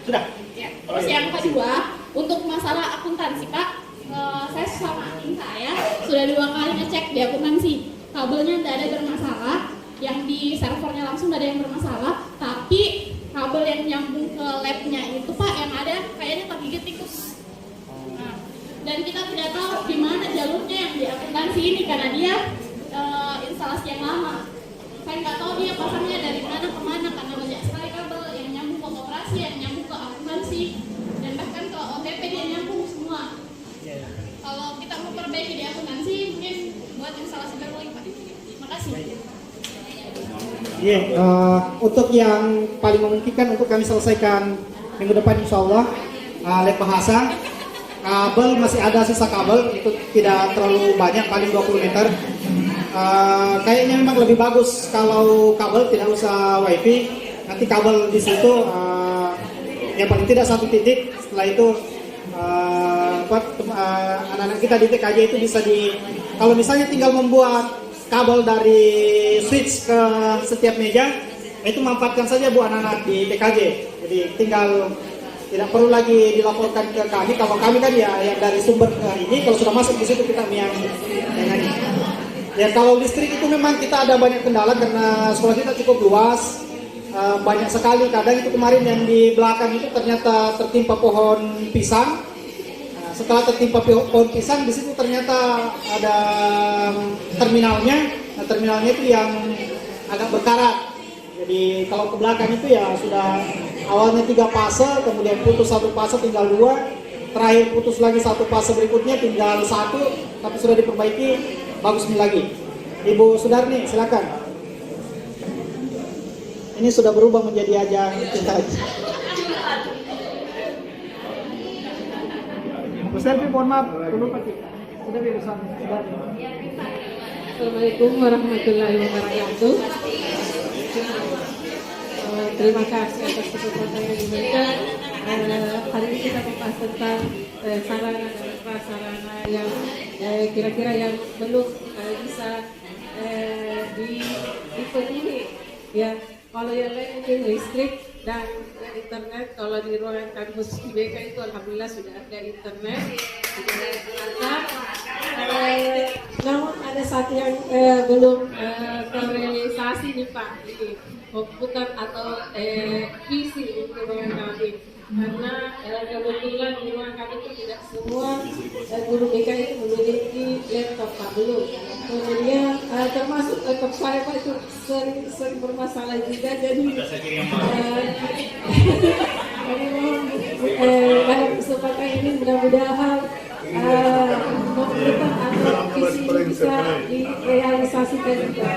Sudah. Ya. Terus yang kedua, untuk masalah akuntansi Pak, saya sama tim saya sudah 2 kali ngecek di akuntansi. Kabelnya tidak ada bermasalah, yang di servernya langsung tidak ada yang bermasalah, tapi kabel yang nyambung ke labnya itu Pak yang ada kayaknya tergigit tikus. Nah, dan kita tidak tahu di mana jalurnya yang di akuntansi ini karena dia instalasi yang lama. Saya nggak tahu dia pasangnya dari mana ke mana karena banyak sekali kabel yang nyambung ke operasi, yang nyambung ke akuntansi, dan bahkan ke OTP dia nyambung semua. Kalau kita mau perbaiki di akuntansi, mungkin buat instalasi baru lagi Pak. Terima kasih. Untuk yang paling memungkinkan untuk kami selesaikan minggu depan insya Allah, lab bahasa, kabel masih ada sisa kabel, itu tidak terlalu banyak, paling 20 meter. Kayaknya memang lebih bagus kalau kabel tidak usah wifi, nanti kabel di situ yang paling tidak 1 titik, setelah itu anak-anak kita di TKJ itu bisa kalau misalnya tinggal membuat kabel dari switch ke setiap meja, itu manfaatkan saja Bu anak-anak di TKJ. Jadi tinggal tidak perlu lagi dilaporkan ke kami. Kalau kami kan ya yang dari sumber ini, kalau sudah masuk di situ kita yang ini. Ya kalau listrik itu memang kita ada banyak kendala karena sekolah kita cukup luas, banyak sekali. Kadang itu kemarin yang di belakang itu ternyata tertimpa pohon pisang. Setelah tertimpa pohon pisang, di situ ternyata ada terminalnya. Nah, terminalnya itu yang agak berkarat. Jadi kalau ke belakang itu ya sudah awalnya 3 fase, kemudian putus 1 fase tinggal 2, terakhir putus lagi 1 fase berikutnya tinggal 1, tapi sudah diperbaiki, bagus lagi. Ibu Sudarni, silakan. Ini sudah berubah menjadi ajang kita. Bu Selvi, mohon maaf, dulu Pak. Sudah berusaha. Assalamualaikum warahmatullahi wabarakatuh. Terima kasih atas kesempatan yang diberikan. Hari ini kita membahas tentang sarana dan prasarana yang kira-kira yang belum bisa dipenuhi. Ya, kalau yang lain mungkin listrik dan internet. Kalau di ruangan kampus IBK itu alhamdulillah sudah ada internet, sudah ada peralatan. Namun ada satu yang belum terrealisasi nih Pak, ini komputer atau PC untuk ruangan kami. Karena kebetulan di ruangan kami itu tidak semua guru BK itu memiliki laptop Pak, belum. Kemudian termasuk laptop saya Pak itu sering bermasalah juga, jadi kami mohon dalam kesempatan ini mudah-mudahan komputer atau PC bisa direalisasikan juga.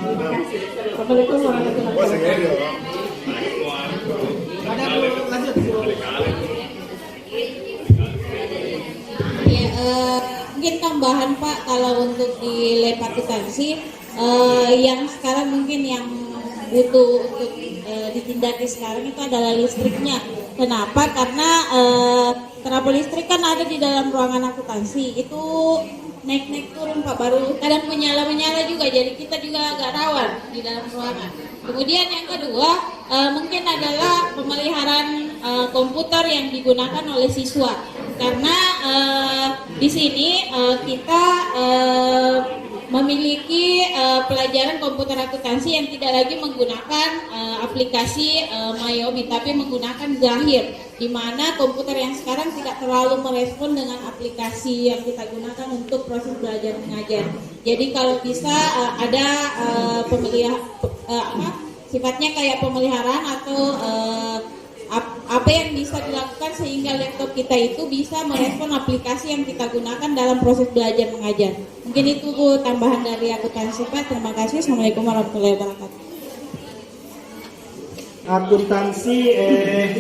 Terima kasih. Assalamualaikum warahmatullahi wabarakatuh. Mungkin tambahan Pak, kalau untuk di lab akuntansi yang sekarang mungkin yang butuh untuk ditindaki sekarang itu adalah listriknya. Kenapa? Karena terapel listrik kan ada di dalam ruangan akuntansi, itu naik-naik turun Pak, baru kadang menyala-menyala juga, jadi kita juga agak rawan di dalam ruangan. Kemudian yang kedua mungkin adalah pemeliharaan komputer yang digunakan oleh siswa, karena di sini kita memiliki pelajaran komputer akuntansi yang tidak lagi menggunakan aplikasi Mayomi, tapi menggunakan Zahir, di mana komputer yang sekarang tidak terlalu merespon dengan aplikasi yang kita gunakan untuk proses belajar mengajar. Jadi kalau bisa ada sifatnya kayak pemeliharaan atau apa yang bisa dilakukan sehingga laptop kita itu bisa merespon aplikasi yang kita gunakan dalam proses belajar mengajar. Mungkin itu Bu tambahan dari akuntansi Pak. Terima kasih. Assalamualaikum warahmatullahi wabarakatuh. Akuntansi,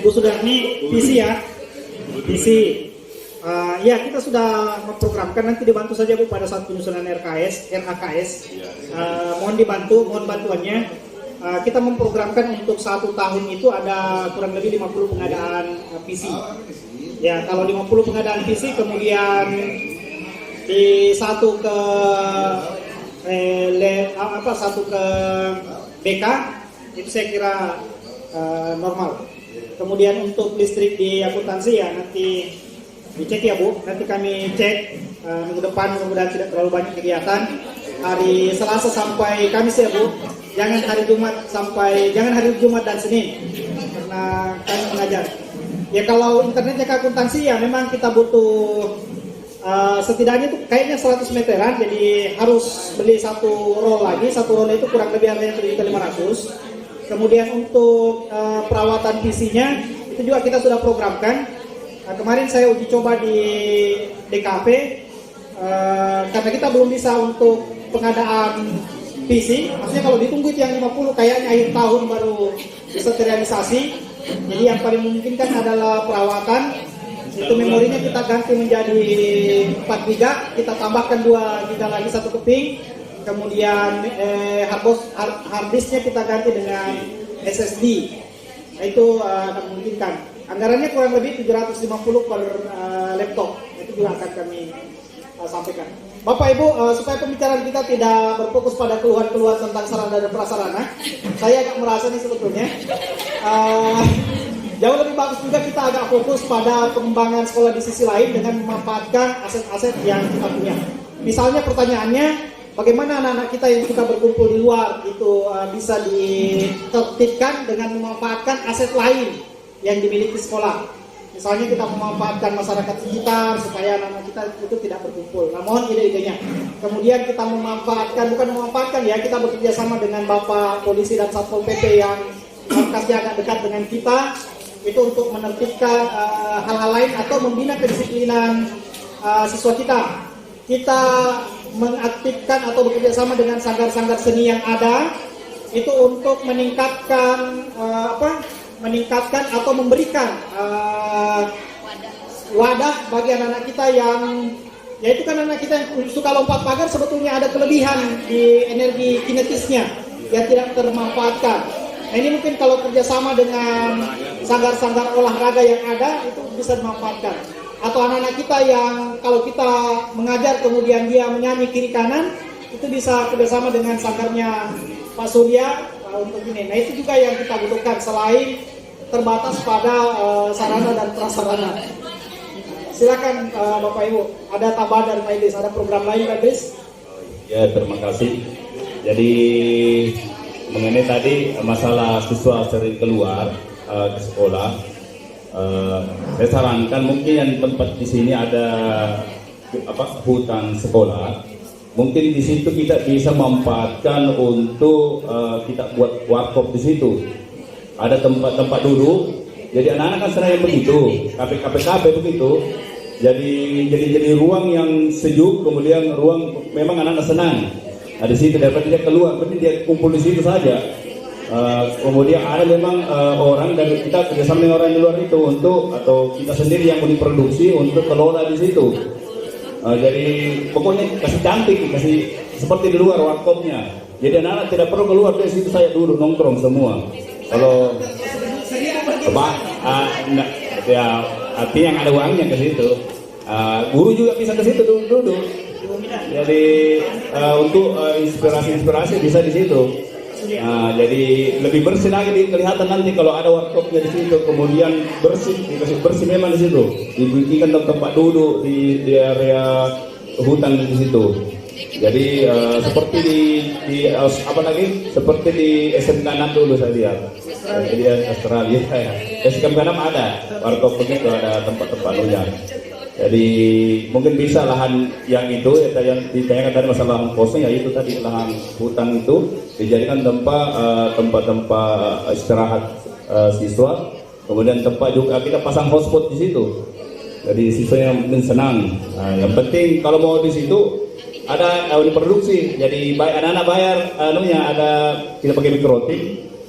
Ibu Sudarni, PC ya, PC. Ya kita sudah memprogramkan, nanti dibantu saja Bu pada saat penyusunan RKS. Mohon dibantu, mohon bantuannya. Kita memprogramkan untuk 1 tahun itu ada kurang lebih 50 pengadaan PC. Ya, kalau 50 pengadaan PC, kemudian di satu ke BK, itu saya kira normal. Kemudian untuk listrik di akuntansi ya nanti dicek ya Bu. Nanti kami cek minggu depan, mudah-mudahan tidak terlalu banyak kegiatan. Hari Selasa sampai Kamis ya Bu. Jangan hari Jumat dan Senin karena kami mengajar. Ya kalau internetnya ke akuntansi ya memang kita butuh setidaknya itu kayaknya 100 meteran, jadi harus beli satu roll lagi. Satu roll itu kurang lebih harganya 7.500. Kemudian untuk perawatan PC-nya itu juga kita sudah programkan. Kemarin saya uji coba di DKP karena kita belum bisa untuk pengadaan PC. Maksudnya kalau ditunggu itu yang 50 kayaknya akhir tahun baru bisa terrealisasi. Jadi yang paling memungkinkan adalah perawatan. Itu memorinya kita ganti menjadi 4 GB, kita tambahkan 2 GB lagi satu keping. Kemudian hard disknya kita ganti dengan SSD. Nah, itu akan memungkinkan. Anggarannya kurang lebih 750 per laptop. Itu juga akan kami sampaikan. Bapak Ibu, supaya pembicaraan kita tidak berfokus pada keluhan-keluhan tentang sarana dan prasarana, saya agak merasa nih sebetulnya jauh lebih bagus juga kita agak fokus pada pengembangan sekolah di sisi lain dengan memanfaatkan aset-aset yang kita punya. Misalnya pertanyaannya, bagaimana anak-anak kita yang kita berkumpul di luar itu bisa ditertibkan dengan memanfaatkan aset lain yang dimiliki sekolah. Misalnya kita memanfaatkan masyarakat sekitar supaya anak-anak kita itu tidak berkumpul. Nah, mohon ide-idenya. Kemudian kita kita bekerja sama dengan Bapak Polisi dan Satpol PP yang markasnya agak dekat dengan kita, itu untuk menertibkan hal-hal lain atau membina kedisiplinan siswa kita. Kita mengaktifkan atau bekerja sama dengan sanggar-sanggar seni yang ada, itu untuk meningkatkan atau memberikan wadah bagi anak-anak kita yang, yaitu kan anak kita yang suka lompat pagar sebetulnya ada kelebihan di energi kinetisnya yang tidak termanfaatkan. Nah, ini mungkin kalau kerjasama dengan sanggar-sanggar olahraga yang ada itu bisa dimanfaatkan. Atau anak-anak kita yang kalau kita mengajar kemudian dia menyanyi kiri kanan, itu bisa kerjasama dengan sanggarnya Pak Surya untuk ini. Nah, itu juga yang kita butuhkan selain terbatas pada sarana dan prasarana. Silakan Bapak Ibu, ada tambahan dari Pak Idris, ada program lain Pak Idris? Ya, terima kasih. Jadi mengenai tadi masalah siswa sering keluar ke sekolah, saya sarankan mungkin yang tempat di sini ada hutan sekolah, mungkin di situ kita bisa memanfaatkan untuk kita buat warkop di situ. Ada tempat-tempat duduk, jadi anak-anak kan senang begitu, KPKP begitu. Jadi ruang yang sejuk, kemudian ruang memang anak-anak senang. Nah, di situ daripada dia keluar, berarti dia kumpul di situ saja. Kemudian ada memang orang dari kita kerjasama dengan orang di luar itu untuk, atau kita sendiri yang mau diproduksi untuk kelola di situ. Jadi pokoknya kasih cantik, kasih seperti di luar warkopnya. Jadi anak-anak tidak perlu keluar dari situ, saya duduk nongkrong semua. Kalau ya artinya yang ada uangnya ke situ. Guru juga bisa ke situ duduk. Jadi untuk inspirasi bisa di situ. Jadi lebih bersih lagi kelihatan nanti kalau ada warkopnya di situ. Kemudian dikasih bersih memang di situ. Dibikinkan tempat duduk di area hutan di situ. Jadi seperti di seperti di SMK 6 dulu saya lihat. Jadi Australia ya. SMK 6 ada warkop begitu, ada tempat-tempat hujan. Jadi mungkin bisa lahan yang itu yang ditanyakan tadi masalah lahan kosong, ya itu tadi lahan hutan itu dijadikan tempat istirahat siswa. Kemudian tempat juga kita pasang hotspot di situ. Jadi siswa yang mungkin senang. Nah, yang penting kalau mau di situ ada produksi. Jadi anak-anak bayar ada kita pakai mikrotip.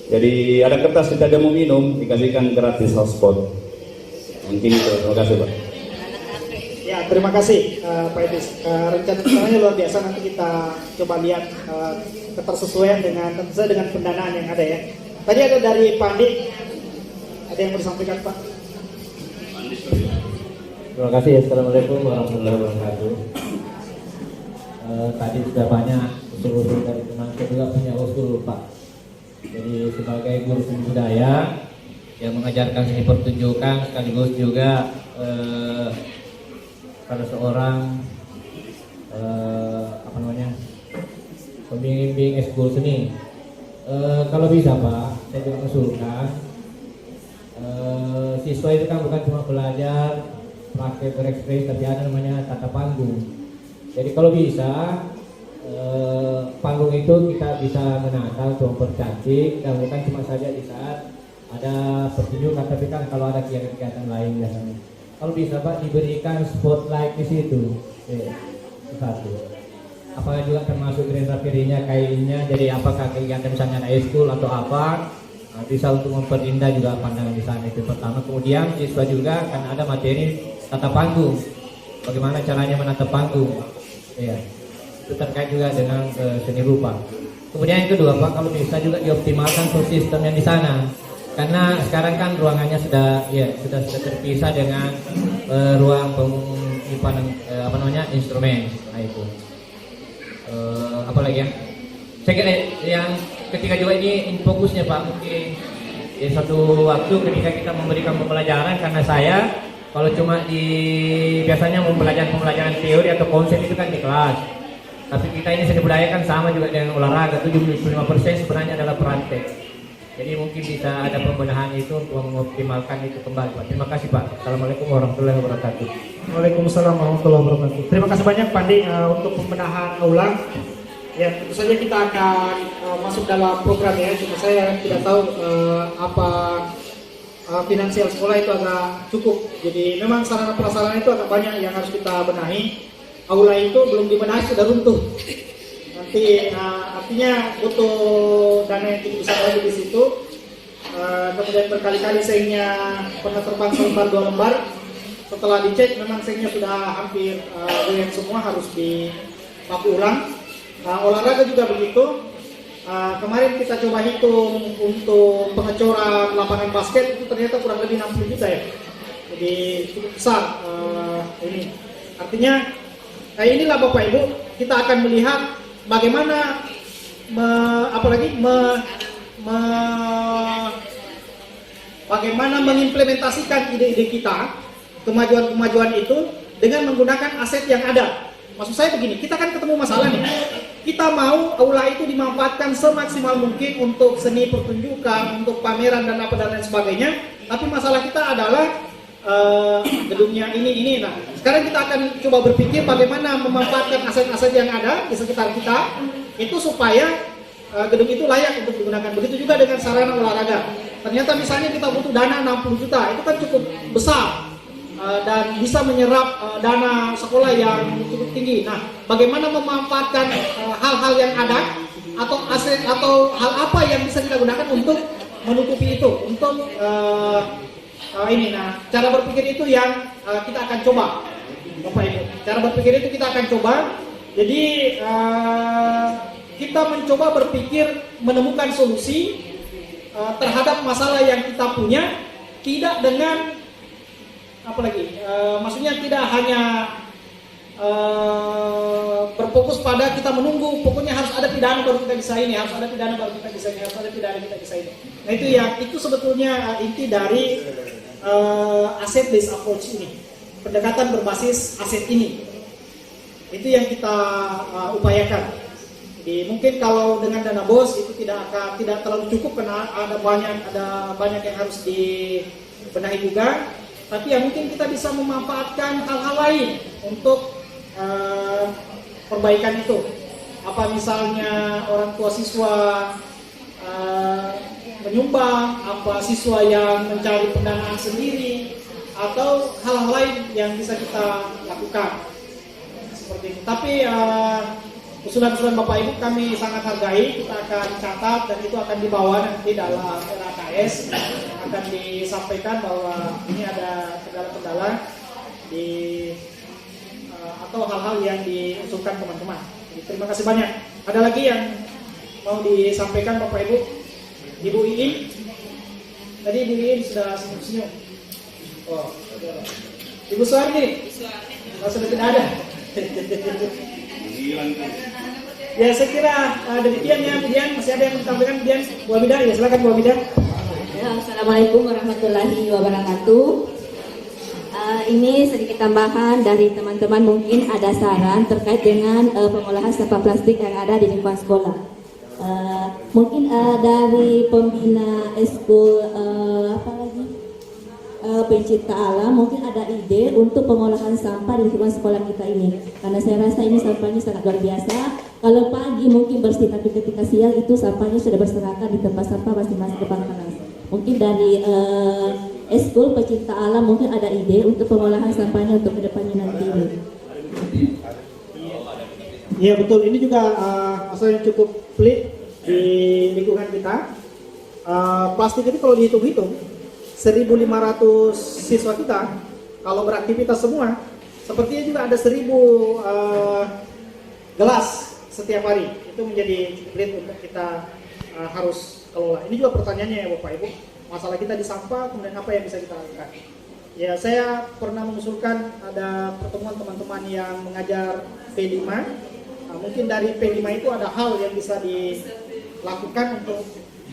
Jadi ada kertas kita ada mau minum dikasihkan gratis hotspot. Mungkin itu. Terima kasih Pak. Ya, terima kasih Pak Idris. Rencananya luar biasa, nanti kita coba lihat ketersesuaian dengan pendanaan yang ada ya. Tadi ada dari Pak Andi, ada yang mau disampaikan Pak? Terima kasih. Assalamualaikum warahmatullahi wabarakatuh. Tadi sudah banyak usul-usul dari teman, saya juga punya usul Pak. Jadi sebagai guru seni budaya, yang mengajarkan seni pertunjukan sekaligus juga pada seorang pembimbing ekskul seni. Kalau bisa Pak, saya juga mengusulkan siswa itu kan bukan cuma belajar pakai berekspresi, tapi ada namanya tata panggung. Jadi kalau bisa panggung itu kita bisa menata untuk mempercantik, dan bukan cuma saja di saat ada pertunjukan, tapi kan kalau ada kegiatan lain biasanya. Kalau bisa Pak diberikan spotlight di situ, satu. Apakah juga termasuk rapinya kainnya, jadi apakah kegiatan misalnya ada ekskul atau apa, bisa untuk memperindah juga pandangan di sana, itu pertama. Kemudian siswa juga akan ada materi tata panggung, bagaimana caranya menata panggung, ya itu terkait juga dengan seni rupa. Kemudian yang kedua Pak, kalau bisa juga dioptimalkan sound system yang di sana, karena sekarang kan ruangannya sudah terpisah dengan ruang penyimpanan instrumen. Nah itu apalagi ya, saya kira yang ketiga juga ini fokusnya Pak, mungkin di suatu waktu ketika kita memberikan pembelajaran, karena saya kalau cuma biasanya pembelajaran teori atau konsep itu kan di kelas, tapi kita ini seni budaya kan sama juga dengan olahraga, 75% sebenarnya adalah praktek. Jadi mungkin bisa ada pembenahan itu untuk mengoptimalkan itu kembali Pak. Terima kasih Pak. Assalamualaikum warahmatullahi wabarakatuh. Waalaikumsalam warahmatullahi wabarakatuh. Terima kasih banyak Pak Andi untuk pembenahan ulang. Ya tentu saja kita akan masuk dalam program ya. Cuma saya tidak tahu apa finansial sekolah itu agak cukup. Jadi memang sarana prasarana itu agak banyak yang harus kita benahi. Aula itu belum dibenahi sudah runtuh. Nanti artinya butuh dana yang cukup besar lagi di situ. Kemudian berkali-kali sengnya pernah terbang selembar 2 lembar. Setelah dicek memang sengnya sudah hampir goyang semua, harus dipaku ulang. Olahraga juga begitu. Kemarin kita coba hitung untuk pengecoran lapangan basket itu ternyata kurang lebih 60 juta ya. Jadi cukup besar ini. Artinya inilah Bapak Ibu, kita akan melihat bagaimana bagaimana mengimplementasikan ide-ide kita, kemajuan-kemajuan itu dengan menggunakan aset yang ada. Maksud saya begini, kita kan ketemu masalah nih. Kita mau aula itu dimanfaatkan semaksimal mungkin untuk seni pertunjukan, untuk pameran dan apa dan lain sebagainya. Tapi masalah kita adalah gedungnya ini. Nah, sekarang kita akan coba berpikir bagaimana memanfaatkan aset-aset yang ada di sekitar kita itu supaya gedung itu layak untuk digunakan. Begitu juga dengan sarana olahraga. Ternyata misalnya kita butuh dana 60 juta, itu kan cukup besar dan bisa menyerap dana sekolah yang cukup tinggi. Nah, bagaimana memanfaatkan hal-hal yang ada atau aset atau hal apa yang bisa kita gunakan untuk menutupi itu, untuk ini. Nah, cara berpikir itu yang kita akan coba, Bapak Ibu. Cara berpikir itu kita akan coba. Jadi kita mencoba berpikir menemukan solusi terhadap masalah yang kita punya, tidak dengan maksudnya tidak hanya berfokus pada kita menunggu, pokoknya harus ada pidana baru kita bisa ini, harus ada pidana baru kita bisa ini, harus ada pidana kita bisa ini. Nah itu sebetulnya inti dari asset based approach ini, pendekatan berbasis aset ini. Itu yang kita upayakan. Jadi mungkin kalau dengan dana BOS itu tidak terlalu cukup karena ada banyak yang harus dibenahi juga. Tapi ya mungkin kita bisa memanfaatkan hal-hal lain untuk perbaikan itu. Apa misalnya orang tua siswa menyumbang, apa siswa yang mencari pendanaan sendiri, atau hal-hal lain yang bisa kita lakukan seperti itu. Tapi usulan-usulan Bapak Ibu kami sangat hargai, kita akan catat dan itu akan dibawa nanti dalam RAKS, akan disampaikan bahwa ini ada kendala-kendala atau hal-hal yang diusulkan teman-teman. Terima kasih banyak. Ada lagi yang mau disampaikan Bapak Ibu? Ibu Iin? Tadi Ibu Iin sudah senyum-senyum. Oh, Ibu Suharni? Sudah tidak ada. Ya saya kira demikian ya, kemudian masih ada yang menyampaikan, kemudian Bu Amidah, ya silakan Bu Amidah. Ya, Assalamualaikum warahmatullahi wabarakatuh. Ini sedikit tambahan dari teman-teman, mungkin ada saran terkait dengan pengolahan sampah plastik yang ada di lingkungan sekolah. Mungkin dari pembina eskul pencipta alam, mungkin ada ide untuk pengolahan sampah di lingkungan sekolah kita ini. Karena saya rasa ini sampahnya sangat luar biasa. Kalau pagi mungkin bersih, tapi ketika siang itu sampahnya sudah berserakan di tempat sampah masing-masing depan kelas. Mungkin dari eskul pecinta alam mungkin ada ide untuk pengolahan sampahnya untuk kedepannya nanti ini. Iya betul, ini juga masalah yang cukup pelik di lingkungan kita. Plastik itu kalau dihitung-hitung 1.500 siswa kita kalau beraktivitas semua, sepertinya juga ada 1.000 gelas setiap hari. Itu menjadi cukup pelik untuk kita harus kelola. Ini juga pertanyaannya ya Bapak Ibu, masalah kita di sampah, kemudian apa yang bisa kita lakukan. Ya, saya pernah mengusulkan ada pertemuan teman-teman yang mengajar P5. Mungkin dari P5 itu ada hal yang bisa dilakukan untuk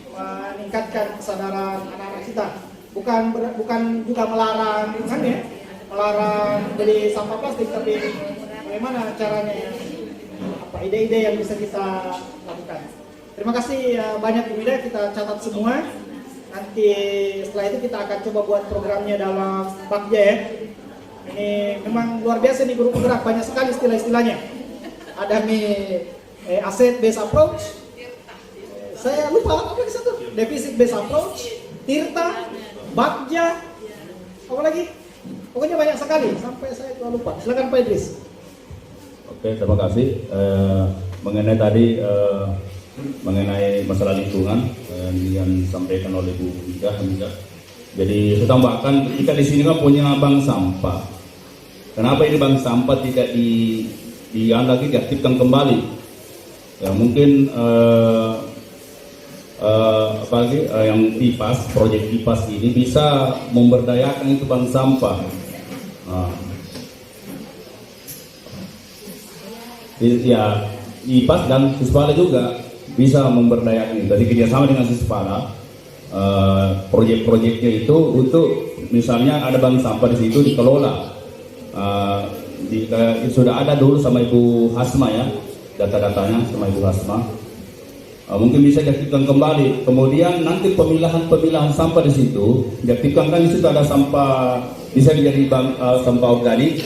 meningkatkan kesadaran anak-anak kita. Bukan juga melarang, kan ya, melarang beli sampah plastik, tapi bagaimana caranya ya, apa ide-ide yang bisa kita lakukan. Terima kasih banyak Bu Mida, kita catat semua. Nanti setelah itu kita akan coba buat programnya dalam Bakja ya. Ini memang luar biasa nih guru penggerak, banyak sekali istilah-istilahnya. Ada asset based approach. Saya lupa apa di satu. Deficit based approach, Tirta, Bakja, apa lagi? Pokoknya banyak sekali sampai saya lupa. Silakan Pak Idris. Oke, terima kasih. Mengenai tadi mengenai masalah lingkungan yang disampaikan oleh Bu Ida. Jadi saya tambahkan, kita di sini kan punya bank sampah. Kenapa ini bank sampah tidak lagi diaktifkan kembali? Ya mungkin apalagi yang IPAS, proyek IPAS ini bisa memberdayakan itu bank sampah. Ya IPAS dan Siswala juga bisa memberdayakan itu. Jadi kerjasama dengan Siswala, proyek-proyeknya itu untuk misalnya ada bank sampah di situ dikelola. Sudah ada dulu sama Ibu Hasma ya, data-datanya sama Ibu Hasma. Mungkin bisa diaktifkan kembali. Kemudian nanti pemilahan sampah di situ diaktifkan, kan di situ ada sampah bisa menjadi sampah organik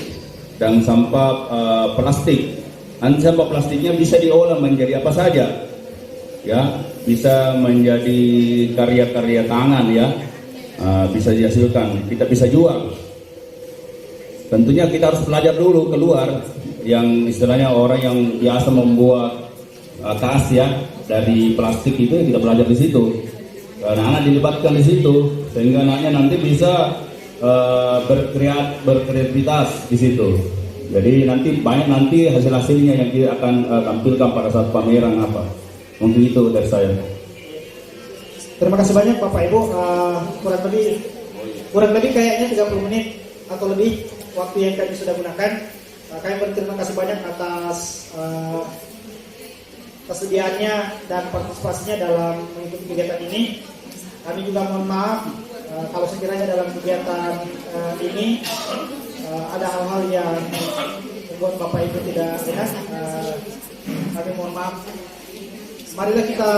dan sampah plastik. Nanti sampah plastiknya bisa diolah menjadi apa saja, ya bisa menjadi karya-karya tangan ya, bisa dihasilkan, kita bisa jual. Tentunya kita harus belajar dulu keluar, yang istilahnya orang yang biasa membuat tas ya dari plastik itu kita belajar di situ. Anak-anak dilibatkan di situ sehingga anaknya nanti bisa berkreativitas di situ. Jadi nanti banyak hasil-hasilnya yang kita akan tampilkan pada saat pameran apa. Mungkin itu dari saya. Terima kasih banyak Bapak Ibu. Kurang lebih kayaknya 30 menit atau lebih waktu yang kami sudah gunakan. Kami berterima kasih banyak atas kesediaannya dan partisipasinya dalam mengikuti kegiatan ini. Kami juga mohon maaf kalau sekiranya dalam kegiatan ini ada hal-hal yang membuat Bapak Ibu tidak enak. Kami mohon maaf. Marilah kita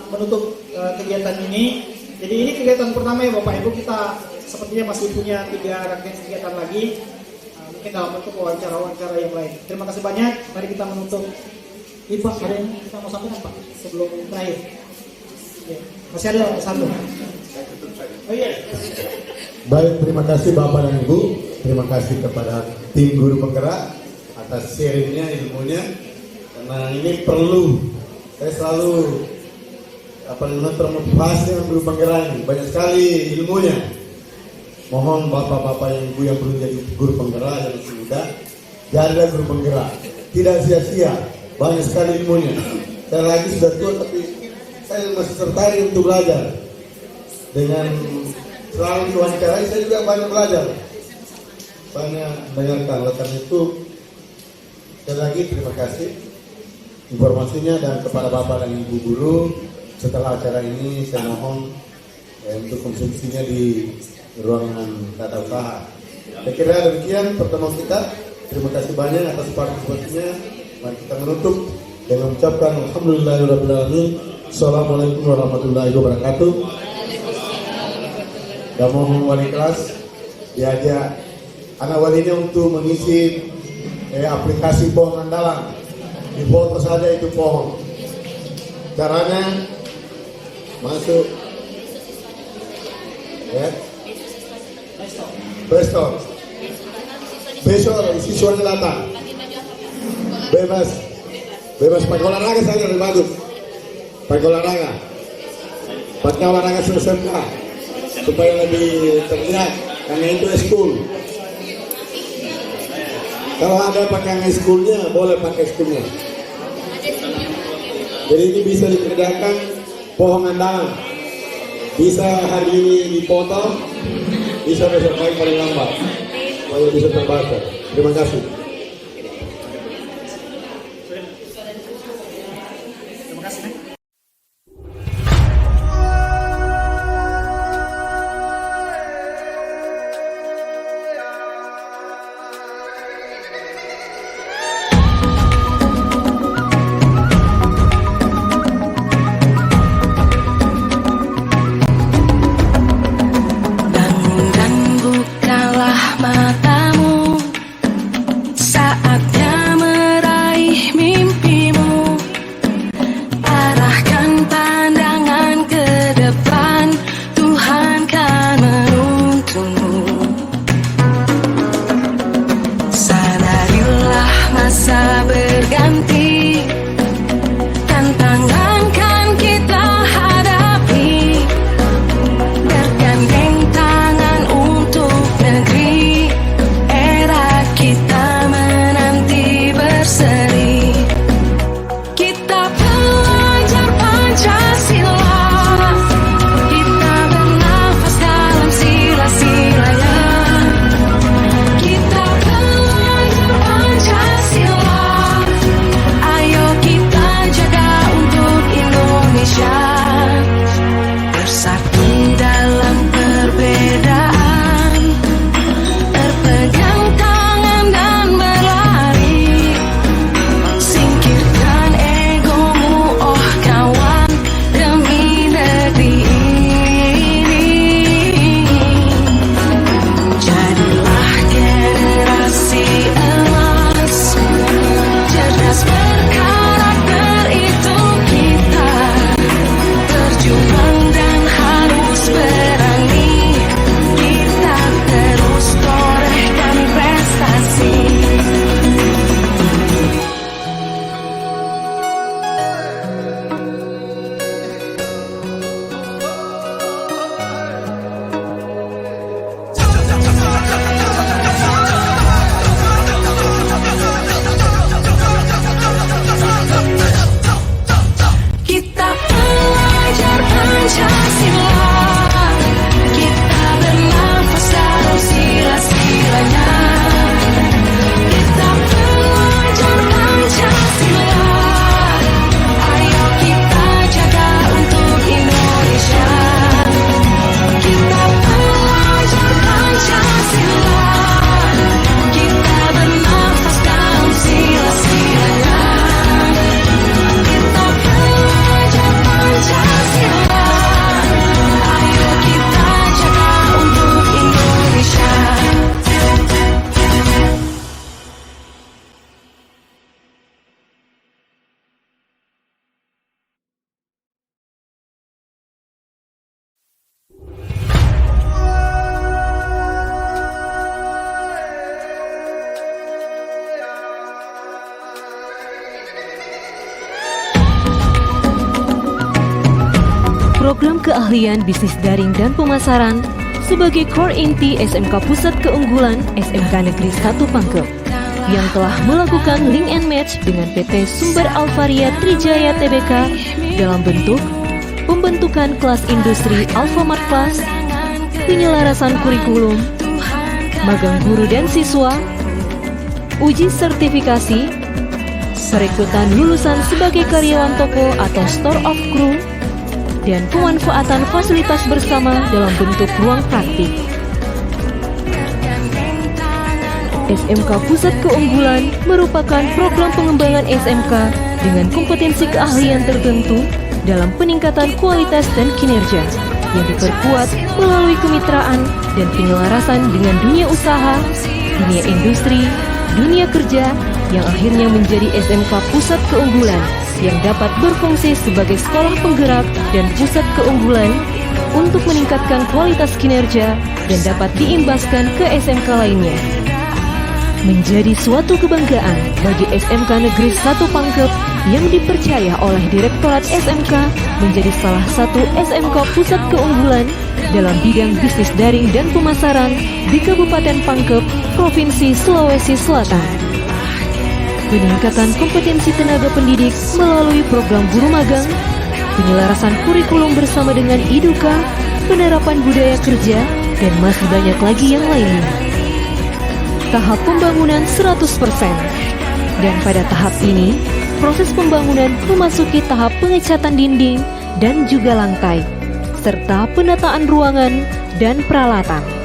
menutup kegiatan ini. Jadi ini kegiatan pertama ya Bapak Ibu, kita sepertinya masih punya 3 rangkaian kegiatan lagi. Mungkin dalam bentuk wawancara-wawancara yang lain. Terima kasih banyak. Mari kita menutup. Pak, ada yang kita mau sampaikan Pak sebelum terakhir? Ya, masih ada satu. Oh iya. Baik, terima kasih Bapak dan Ibu. Terima kasih kepada tim guru penggerak atas sharingnya ilmunya. Karena ini perlu. Saya selalu termotivasi dengan guru penggerak ini. Banyak sekali ilmunya. Mohon Bapak-Bapak yang Ibu yang belum jadi guru penggerak yang masih muda, jadilah guru penggerak. Tidak sia-sia. Banyak sekali ilmunya. Saya lagi sudah tua tapi saya masih tertarik untuk belajar. Dengan selalu diwawancarai saya juga banyak belajar. Banyak mendengarkan. Oleh karena itu sekali lagi terima kasih informasinya, dan kepada Bapak dan Ibu guru setelah acara ini saya mohon untuk konsumsinya di ruangan tata usaha. Saya kira demikian pertemuan kita. Terima kasih banyak atas partisipasinya. Mari kita menutup dengan mengucapkan alhamdulillahirobbilalamin. Assalamualaikum warahmatullahi wabarakatuh. Dan mohon wali kelas diajak anak walinya untuk mengisi aplikasi pohon andalan. Di foto saja itu pohon. Caranya masuk ya. Besok siswanya datang. Bebas pakai olahraga saja lebih bagus. Pakai olahraga SMK supaya lebih terlihat karena itu school. Kalau ada pakaian schoolnya boleh pakai schoolnya. Jadi ini bisa dikerjakan pohon andalan. Bisa hari ini dipotong, bisa besok pagi paling lambat. Supaya bisa terbaca. Terima kasih. Program keahlian bisnis daring dan pemasaran sebagai core inti SMK Pusat Keunggulan SMK Negeri 1 Pangkep yang telah melakukan link and match dengan PT Sumber Alvaria Trijaya Tbk dalam bentuk pembentukan kelas industri Alfamart Class, penyelarasan kurikulum, magang guru dan siswa, uji sertifikasi, perekrutan lulusan sebagai karyawan toko atau store of crew, dan pemanfaatan fasilitas bersama dalam bentuk ruang praktik. SMK Pusat Keunggulan merupakan program pengembangan SMK dengan kompetensi keahlian tertentu dalam peningkatan kualitas dan kinerja yang diperkuat melalui kemitraan dan penyelarasan dengan dunia usaha, dunia industri, dunia kerja yang akhirnya menjadi SMK Pusat Keunggulan yang dapat berfungsi sebagai sekolah penggerak dan pusat keunggulan untuk meningkatkan kualitas kinerja dan dapat diimbaskan ke SMK lainnya. Menjadi suatu kebanggaan bagi SMK Negeri 1 Pangkep yang dipercaya oleh Direktorat SMK menjadi salah satu SMK Pusat Keunggulan dalam bidang bisnis daring dan pemasaran di Kabupaten Pangkep, Provinsi Sulawesi Selatan. Peningkatan kompetensi tenaga pendidik melalui program guru magang, penyelarasan kurikulum bersama dengan IDUKA, penerapan budaya kerja, dan masih banyak lagi yang lainnya. Tahap pembangunan 100%. Dan pada tahap ini, proses pembangunan memasuki tahap pengecatan dinding dan juga lantai, serta penataan ruangan dan peralatan.